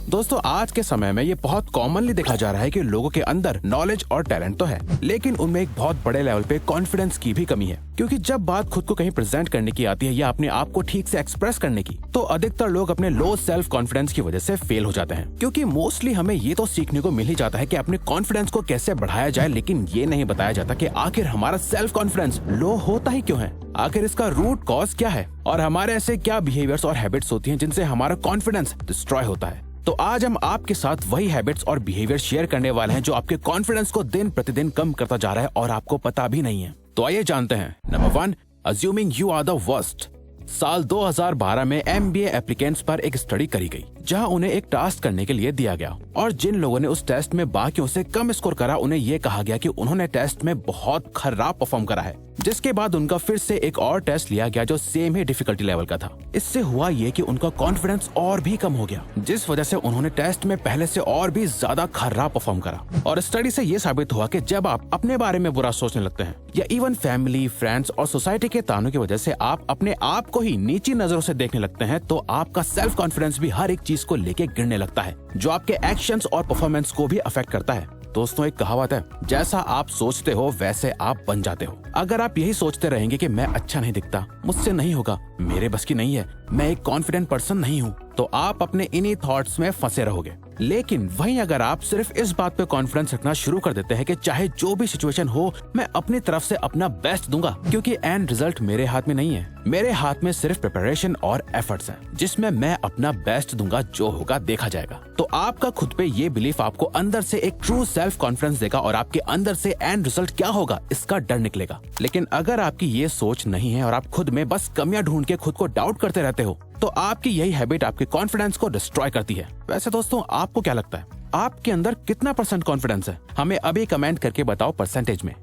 दोस्तों आज के समय में ये बहुत कॉमनली देखा जा रहा है कि लोगों के अंदर नॉलेज और टैलेंट तो है, लेकिन उनमें एक बहुत बड़े लेवल पे कॉन्फिडेंस की भी कमी है। क्योंकि जब बात खुद को कहीं प्रेजेंट करने की आती है या अपने आप को ठीक से एक्सप्रेस करने की, तो अधिकतर लोग अपने लो सेल्फ कॉन्फिडेंस की वजह से फेल हो जाते हैं। क्योंकि मोस्टली हमें ये तो सीखने को मिल ही जाता है कि अपने कॉन्फिडेंस को कैसे बढ़ाया जाए, लेकिन ये नहीं बताया जाता कि आखिर हमारा सेल्फ कॉन्फिडेंस लो होता ही क्यों है, आखिर इसका रूट कॉज क्या है और हमारे ऐसे क्या बिहेवियर्स और हैबिट्स होती हैं जिनसे हमारा कॉन्फिडेंस डिस्ट्रॉय होता है। तो आज हम आपके साथ वही हैबिट्स और बिहेवियर शेयर करने वाले हैं जो आपके कॉन्फिडेंस को दिन प्रतिदिन कम करता जा रहा है और आपको पता भी नहीं है। तो आइए जानते हैं। Number 1, assuming you are the worst. साल 2012 में MBA एप्लीकेंट्स पर एक स्टडी करी गई, जहां उन्हें एक टास्क करने के लिए दिया गया और जिन लोगों ने उस टेस्ट में बाकियों से कम स्कोर करा, उन्हें ये कहा गया कि उन्होंने टेस्ट में बहुत खराब परफॉर्म करा है। जिसके बाद उनका फिर से एक और टेस्ट लिया गया जो सेम ही डिफिकल्टी लेवल का था। इससे हुआ ये कि उनका कॉन्फिडेंस और भी कम हो गया, जिस वजह से उन्होंने टेस्ट में पहले से और भी ज्यादा खराब परफॉर्म करा। और स्टडी से ये साबित हुआ कि जब आप अपने बारे में बुरा सोचने लगते हैं या इवन फैमिली, फ्रेंड्स और सोसाइटी के तानों की वजह से आप अपने आप को ही नीची नजरों से देखने लगते हैं, तो आपका सेल्फ कॉन्फिडेंस भी हर एक चीज को लेके गिरने लगता है, जो आपके एक्शंस और परफॉर्मेंस को भी अफेक्ट करता है। दोस्तों एक कहावत है, जैसा आप सोचते हो वैसे आप बन जाते हो। अगर आप यही सोचते रहेंगे कि मैं अच्छा नहीं दिखता, मुझसे नहीं होगा, मेरे बस की नहीं है, मैं एक कॉन्फिडेंट पर्सन नहीं हूँ, तो आप अपने इन्हीं थॉट्स में फंसे रहोगे। लेकिन वहीं अगर आप सिर्फ इस बात पे कॉन्फिडेंस रखना शुरू कर देते हैं कि चाहे जो भी सिचुएशन हो, मैं अपनी तरफ से अपना बेस्ट दूंगा, क्योंकि एंड रिजल्ट मेरे हाथ में नहीं है, मेरे हाथ में सिर्फ प्रिपरेशन और एफर्ट्स हैं, जिसमें मैं अपना बेस्ट दूंगा, जो होगा देखा जाएगा। तो आपका खुद पे ये बिलीफ आपको अंदर से एक ट्रू सेल्फ कॉन्फिडेंस देगा और आपके अंदर से एंड रिजल्ट क्या होगा इसका डर निकलेगा। लेकिन अगर आपकी ये सोच नहीं है और आप खुद में बस कमियां ढूंढ के खुद को डाउट करते रहते हो, तो आपकी यही हैबिट आपके कॉन्फिडेंस को डिस्ट्रॉय करती है। वैसे दोस्तों आपको क्या लगता है, आपके अंदर कितना % कॉन्फिडेंस है? हमें अभी कमेंट करके बताओ परसेंटेज में।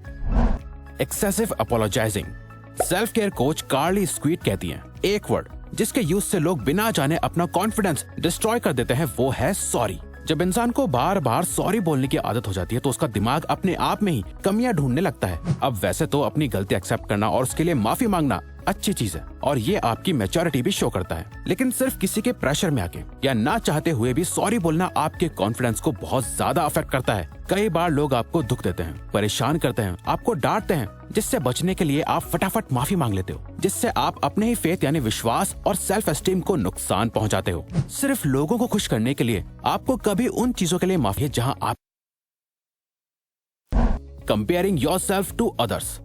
Excessive apologising. Self care coach Carly स्क्वीट कहती हैं, एक वर्ड जिसके यूज से लोग बिना जाने अपना कॉन्फिडेंस डिस्ट्रॉय कर देते हैं, वो है सॉरी। जब इंसान को बार बार सॉरी बोलने की आदत हो जाती है, तो उसका दिमाग अपने आप में ही कमियां ढूंढने लगता है। अब वैसे तो अपनी गलती एक्सेप्ट करना और उसके लिए माफी मांगना अच्छी चीज है और ये आपकी मैच्योरिटी भी शो करता है, लेकिन सिर्फ किसी के प्रेशर में आके या ना चाहते हुए भी सॉरी बोलना आपके कॉन्फिडेंस को बहुत ज्यादा अफेक्ट करता है। कई बार लोग आपको दुख देते हैं, परेशान करते हैं, आपको डांटते हैं, जिससे बचने के लिए आप फटाफट माफी मांग लेते हो, जिससे आप अपने ही फेथ यानी विश्वास और सेल्फ एस्टीम को नुकसान पहुंचाते हो। सिर्फ लोगों को खुश करने के लिए आपको कभी उन चीजों के लिए माफी है जहां आप comparing yourself to others.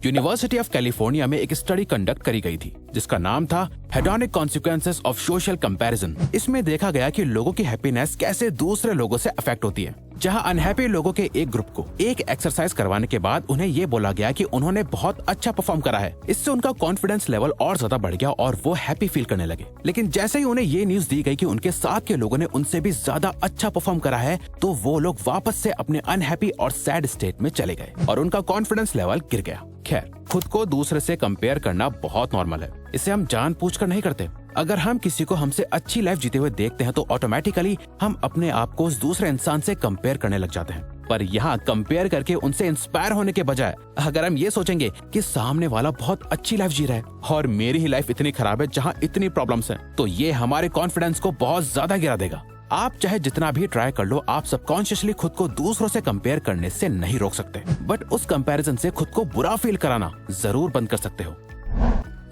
University of California में एक स्टडी कंडक्ट करी गई थी जिसका नाम था hedonic consequences of social comparison. इसमें देखा गया कि लोगों की हैप्पीनेस कैसे दूसरे लोगों से अफेक्ट होती है। जहां अनहैप्पी लोगों के एक ग्रुप को एक एक्सरसाइज करवाने के बाद उन्हें ये बोला गया कि उन्होंने बहुत अच्छा परफॉर्म करा है। इससे उनका कॉन्फिडेंस लेवल और ज्यादा बढ़ गया और वो हैप्पी फील करने लगे। लेकिन जैसे ही उन्हें ये न्यूज दी गई कि उनके साथ के लोगों ने उनसे भी ज्यादा अच्छा परफॉर्म करा है, तो वो लोग वापस से अपने अनहैप्पी और सैड स्टेट में चले गए और उनका कॉन्फिडेंस लेवल गिर गया। खैर, खुद को दूसरे से कंपेयर करना बहुत नॉर्मल है, इसे हम जानबूझकर नहीं करते। अगर हम किसी को हमसे अच्छी लाइफ जीते हुए देखते हैं, तो ऑटोमेटिकली हम अपने आप को उस दूसरे इंसान से कंपेयर करने लग जाते हैं। पर यहाँ कंपेयर करके उनसे इंस्पायर होने के बजाय अगर हम ये सोचेंगे कि सामने वाला बहुत अच्छी लाइफ जी रहा है और मेरी ही लाइफ इतनी खराब है जहाँ इतनी प्रॉब्लम्स हैं, तो ये हमारे कॉन्फिडेंस को बहुत ज्यादा गिरा देगा। आप चाहे जितना भी ट्राई कर लो, आप सबकॉन्शियसली खुद को दूसरों से कंपेयर करने से नहीं रोक सकते, बट उस कंपैरिजन से खुद को बुरा फील कराना जरूर बंद कर सकते हो।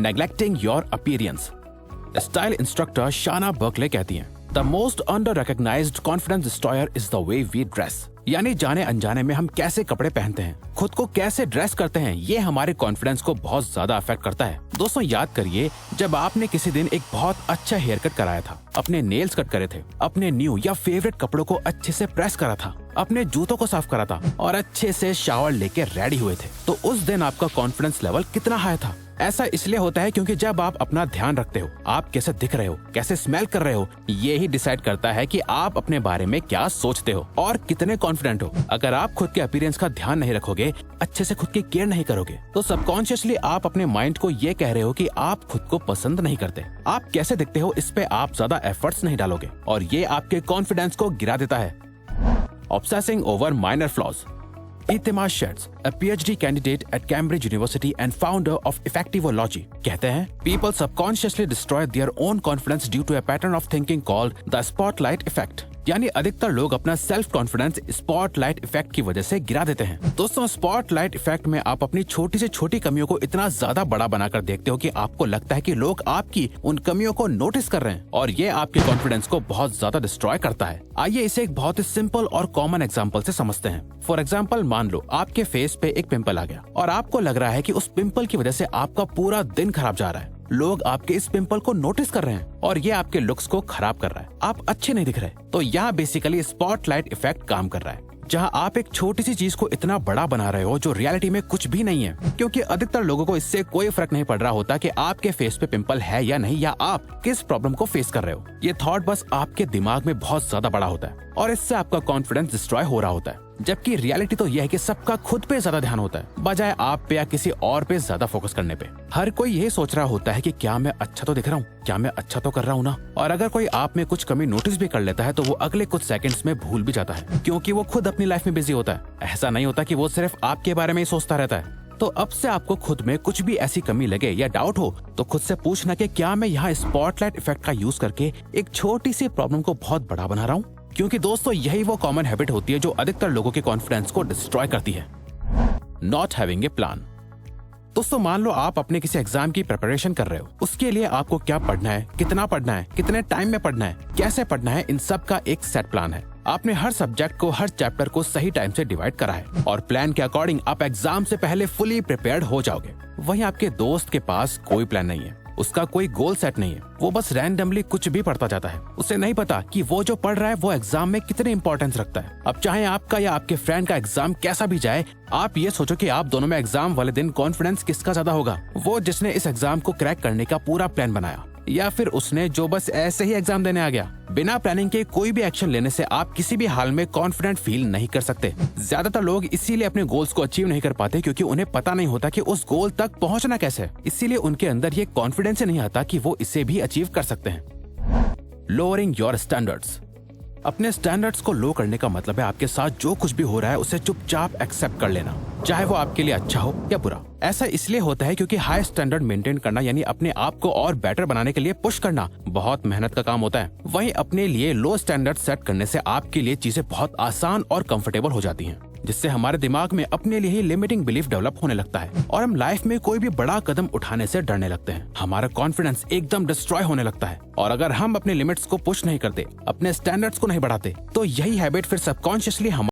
Neglecting your appearance. Style instructor Shana Berkeley कहती हैं, the most under recognised confidence destroyer is the way we dress. यानी जाने अनजाने में हम कैसे कपड़े पहनते हैं, खुद को कैसे ड्रेस करते हैं, ये हमारे कॉन्फिडेंस को बहुत ज्यादा अफेक्ट करता है। दोस्तों याद करिए, जब आपने किसी दिन एक बहुत अच्छा हेयर कट कराया था, अपने नेल्स कट करे थे, अपने न्यू या फेवरेट कपड़ों को अच्छे से प्रेस करा था, अपने जूतों को साफ करा था और अच्छे से शावर लेके रेडी हुए थे, तो उस दिन आपका कॉन्फिडेंस लेवल कितना हाई था। ऐसा इसलिए होता है क्योंकि जब आप अपना ध्यान रखते हो, आप कैसे दिख रहे हो, कैसे स्मेल कर रहे हो, ये ही डिसाइड करता है कि आप अपने बारे में क्या सोचते हो और कितने कॉन्फिडेंट हो। अगर आप खुद के अपीयरेंस का ध्यान नहीं रखोगे, अच्छे से खुद की केयर नहीं करोगे, तो सबकॉन्शियसली आप अपने माइंड को ये कह रहे हो कि आप खुद को पसंद नहीं करते। आप कैसे दिखते हो इस पे आप ज्यादा एफर्ट्स नहीं डालोगे और ये आपके कॉन्फिडेंस को गिरा देता है। Obsessing over minor flaws. इतिमा शेट्स, a PhD candidate at Cambridge University and founder of Effectivology, कहते हैं, people subconsciously destroy their own confidence due to a pattern of thinking called the spotlight effect. यानी अधिकतर लोग अपना सेल्फ कॉन्फिडेंस स्पॉटलाइट इफेक्ट की वजह से गिरा देते हैं। दोस्तों, स्पॉटलाइट इफेक्ट में आप अपनी छोटी से छोटी कमियों को इतना ज्यादा बड़ा बनाकर देखते हो कि आपको लगता है कि लोग आपकी उन कमियों को नोटिस कर रहे हैं, और ये आपके कॉन्फिडेंस को बहुत ज्यादा डिस्ट्रॉय करता है। आइए इसे एक बहुत ही सिंपल और कॉमन एग्जाम्पल से समझते हैं। फॉर एग्जाम्पल, मान लो आपके फेस पे एक पिंपल आ गया और आपको लग रहा है कि उस पिंपल की वजह से आपका पूरा दिन खराब जा रहा है। लोग आपके इस पिंपल को नोटिस कर रहे हैं और ये आपके लुक्स को खराब कर रहा है, आप अच्छे नहीं दिख रहे। तो यहाँ बेसिकली स्पॉटलाइट इफेक्ट काम कर रहा है, जहाँ आप एक छोटी सी चीज को इतना बड़ा बना रहे हो जो रियलिटी में कुछ भी नहीं है, क्योंकि अधिकतर लोगों को इससे कोई फर्क नहीं पड़ रहा होता कि आपके फेस पे पिंपल है या नहीं, या आप किस प्रॉब्लम को फेस कर रहे हो। ये थॉट बस आपके दिमाग में बहुत ज्यादा बड़ा होता है और इससे आपका कॉन्फिडेंस डिस्ट्रॉय हो रहा होता है। जबकि रियलिटी तो यह है कि सबका खुद पे ज्यादा ध्यान होता है, बजाय आप पे या किसी और पे ज्यादा फोकस करने पे। हर कोई यही सोच रहा होता है कि क्या मैं अच्छा तो दिख रहा हूँ, क्या मैं अच्छा तो कर रहा हूँ ना। और अगर कोई आप में कुछ कमी नोटिस भी कर लेता है तो वो अगले कुछ सेकंड्स में भूल भी जाता है, क्योंकि वो खुद अपनी लाइफ में बिजी होता है। ऐसा नहीं होता कि वो सिर्फ आपके बारे में ही सोचता रहता है। तो अब से आपको खुद में कुछ भी ऐसी कमी लगे या डाउट हो तो खुद से पूछना कि क्या मैं यहाँ स्पॉटलाइट इफेक्ट का यूज करके एक छोटी सी प्रॉब्लम को बहुत बड़ा बना रहा हूँ। क्योंकि दोस्तों, यही वो कॉमन हैबिट होती है जो अधिकतर लोगों के कॉन्फिडेंस को डिस्ट्रॉय करती है। Not having a plan. दोस्तों, मान लो आप अपने किसी एग्जाम की प्रिपरेशन कर रहे हो। उसके लिए आपको क्या पढ़ना है, कितना पढ़ना है, कितने टाइम में पढ़ना है, कैसे पढ़ना है, इन सब का एक सेट प्लान है। आपने हर सब्जेक्ट को, हर चैप्टर को सही टाइम से डिवाइड करा है और प्लान के अकॉर्डिंग आप एग्जाम से पहले फुली प्रिपेयर्ड हो जाओगे। वहीं आपके दोस्त के पास कोई प्लान नहीं है, उसका कोई गोल सेट नहीं है, वो बस रैंडमली कुछ भी पढ़ता जाता है। उसे नहीं पता कि वो जो पढ़ रहा है वो एग्जाम में कितने इंपॉर्टेंस रखता है। अब चाहे आपका या आपके फ्रेंड का एग्जाम कैसा भी जाए, आप ये सोचो कि आप दोनों में एग्जाम वाले दिन कॉन्फिडेंस किसका ज्यादा होगा, वो जिसने इस एग्जाम को क्रैक करने का पूरा प्लान बनाया, या फिर उसने जो बस ऐसे ही एग्जाम देने आ गया। बिना प्लानिंग के कोई भी एक्शन लेने से आप किसी भी हाल में कॉन्फिडेंट फील नहीं कर सकते। ज्यादातर लोग इसीलिए अपने गोल्स को अचीव नहीं कर पाते, क्योंकि उन्हें पता नहीं होता कि उस गोल तक पहुंचना कैसे। इसीलिए उनके अंदर ये कॉन्फिडेंस ही नहीं आता कि वो इसे भी अचीव कर सकते हैं। Lowering your standards. अपने स्टैंडर्ड्स को लो करने का मतलब है आपके साथ जो कुछ भी हो रहा है उसे चुपचाप एक्सेप्ट कर लेना, चाहे वो आपके लिए अच्छा हो या बुरा। ऐसा इसलिए होता है क्योंकि हाई स्टैंडर्ड मेंटेन करना, यानी अपने आप को और बेटर बनाने के लिए पुश करना, बहुत मेहनत का काम होता है। वहीं अपने लिए लो स्टैंडर्ड सेट करने से आपके लिए चीजें बहुत आसान और कंफर्टेबल हो जाती हैं, जिससे हमारे दिमाग में अपने लिए ही लिमिटिंग बिलीफ डेवलप होने लगता है और हम लाइफ में कोई भी बड़ा कदम उठाने से डरने लगते हैं। हमारा कॉन्फिडेंस एकदम डिस्ट्रॉय होने लगता है। और अगर हम अपने लिमिट्स को पुश नहीं करते, अपने स्टैंडर्ड्स को नहीं बढ़ाते, तो यही हैबिट फिर सबकॉन्शियसली